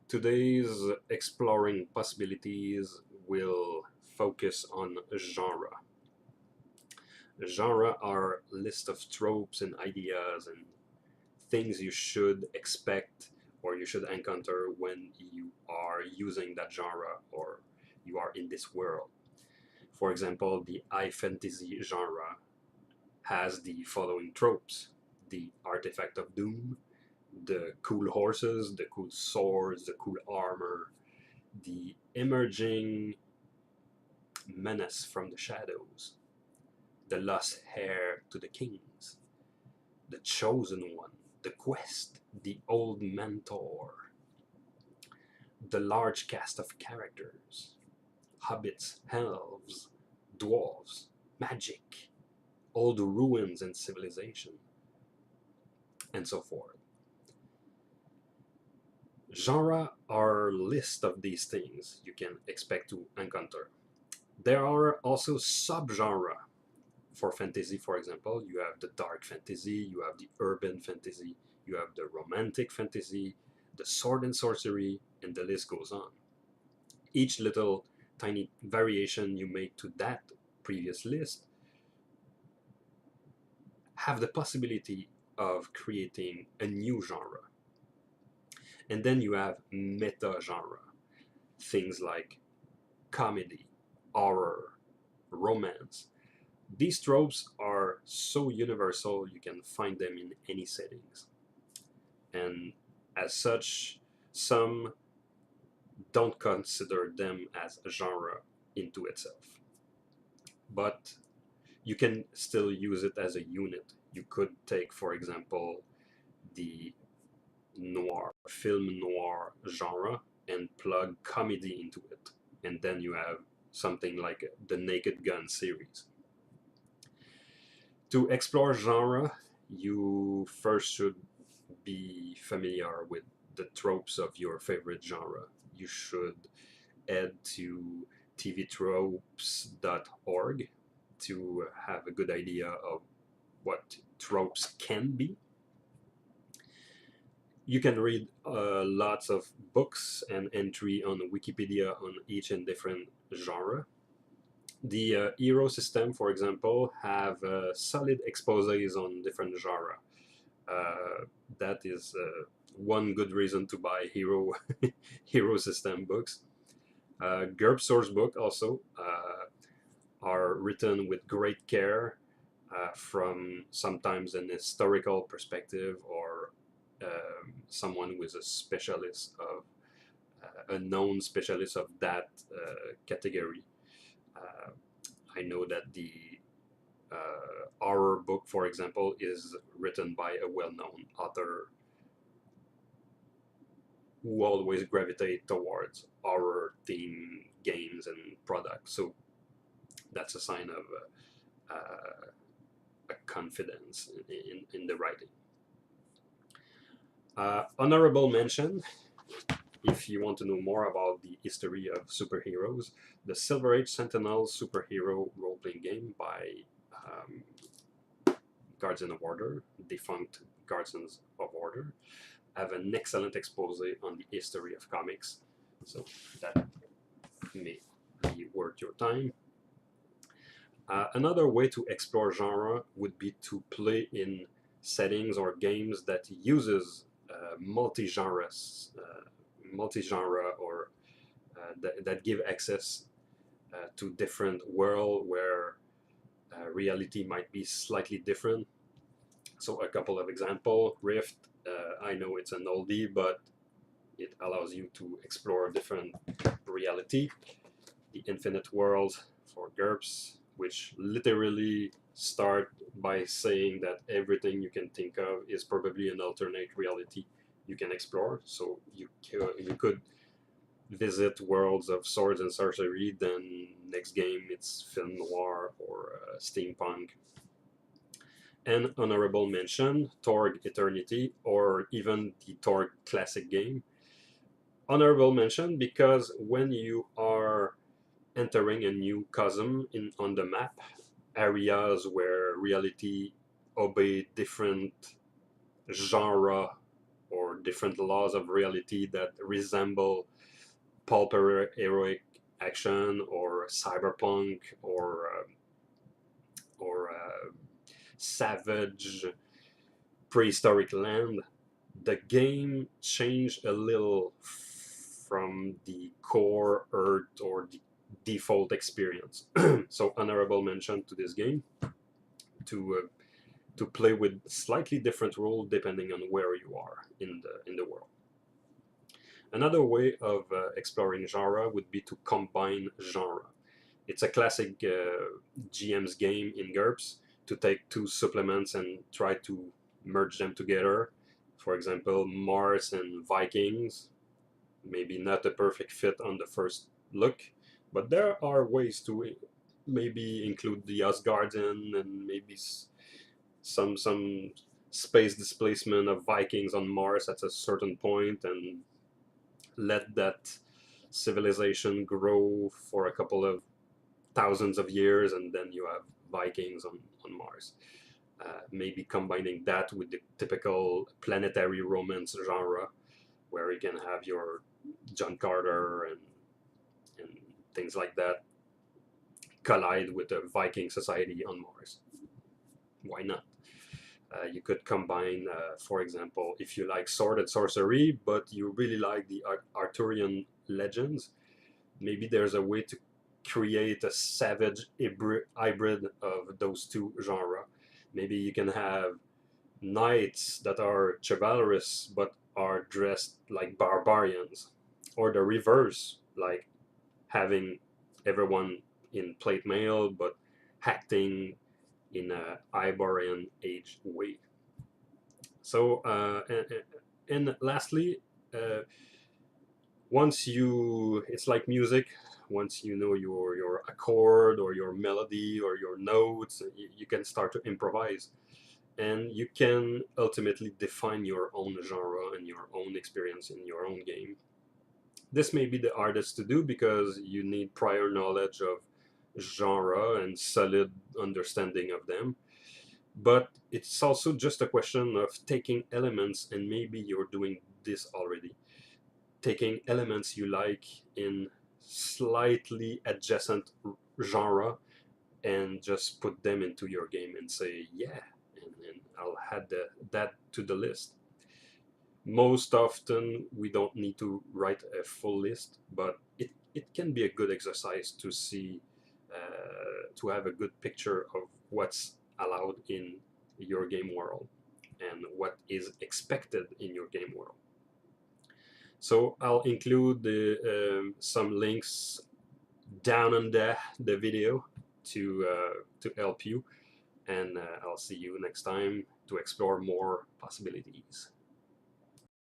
Today's exploring possibilities will focus on genre. Genre are a list of tropes and ideas and things you should expect or you should encounter when you are using that genre or you are in this world. For example, the high fantasy genre has the following tropes: the artifact of doom, the cool horses, the cool swords, the cool armor, the emerging menace from the shadows, the lost heir to the kings, the chosen one, the quest, the old mentor, the large cast of characters, hobbits, elves, dwarves, magic, old ruins and civilization, and so forth. Genre are a list of these things you can expect to encounter. There are also subgenre. For fantasy, for example, you have the dark fantasy, you have the urban fantasy, you have the romantic fantasy, the sword and sorcery, and the list goes on. Each little tiny variation you make to that previous list have the possibility of creating a new genre. And then you have meta genre, things like comedy, horror, romance. These tropes are so universal you can find them in any settings. And as such, some don't consider them as a genre into itself. But you can still use it as a unit. You could take, for example, the noir, film noir genre and plug comedy into it. And then you have something like the Naked Gun series. To explore genre, you first should be familiar with the tropes of your favorite genre. You should head to tvtropes.org to have a good idea of what tropes can be. You can read lots of books and entry on Wikipedia on each and different genre. The HERO system, for example, have solid exposés on different genre. That is one good reason to buy HERO system books. GURPS source book also are written with great care from sometimes an historical perspective or someone who is a specialist of a known specialist of that category. Uh, I know that the horror book, for example, is written by a well-known author who always gravitate towards horror theme games and products. So that's a sign of a confidence in the writing. Honorable mention, if you want to know more about the history of superheroes, the Silver Age Sentinel superhero role-playing game by Guardian of Order, defunct Guardians of Order, have an excellent expose on the history of comics, so that may be worth your time. Another way to explore genre would be to play in settings or games that uses multi-genre or that give access to different world where reality might be slightly different. So a couple of example: Rift. I know it's an oldie, but it allows you to explore different reality. The Infinite World for GURPS, which literally start by saying that everything you can think of is probably an alternate reality you can explore. So you could visit worlds of swords and sorcery, then next game it's film noir or steampunk. And honorable mention, Torg Eternity, or even the Torg classic game. Honorable mention because when you are entering a new cosm on the map, areas where reality obey different genre or different laws of reality that resemble pulp heroic action or cyberpunk or savage prehistoric land. The game changed a little from the core Earth or the default experience. So honorable mention to this game to to play with slightly different rules depending on where you are in the world. Another way of exploring genre would be to combine genre. It's a classic GM's game in GURPS to take two supplements and try to merge them together. For example, Mars and Vikings, maybe not a perfect fit on the first look, but there are ways to maybe include the Asgardian and maybe some space displacement of Vikings on Mars at a certain point, and let that civilization grow for a couple of thousands of years, and then you have Vikings on Mars. Maybe combining that with the typical planetary romance genre, where you can have your John Carter and things like that collide with the Viking society on Mars. Why not? You could combine, for example, if you like sword and sorcery, but you really like the Arthurian legends, maybe there's a way to create a savage hybrid of those two genres. Maybe you can have knights that are chivalrous but are dressed like barbarians, or the reverse, like having everyone in plate mail but acting in a Iberian age way. So, and lastly, uh, once you, it's like music. Once you know your accord or your melody or your notes, you can start to improvise, and you can ultimately define your own genre and your own experience in your own game. This may be the hardest to do because you need prior knowledge of genre and solid understanding of them, but it's also just a question of taking elements, and maybe you're doing this already, taking elements you like in slightly adjacent genre and just put them into your game and say yeah, and I'll add that to the list. Most often we don't need to write a full list, but it can be a good exercise to see, to have a good picture of what's allowed in your game world and what is expected in your game world. So I'll include some links down on the video to help you, and I'll see you next time to explore more possibilities.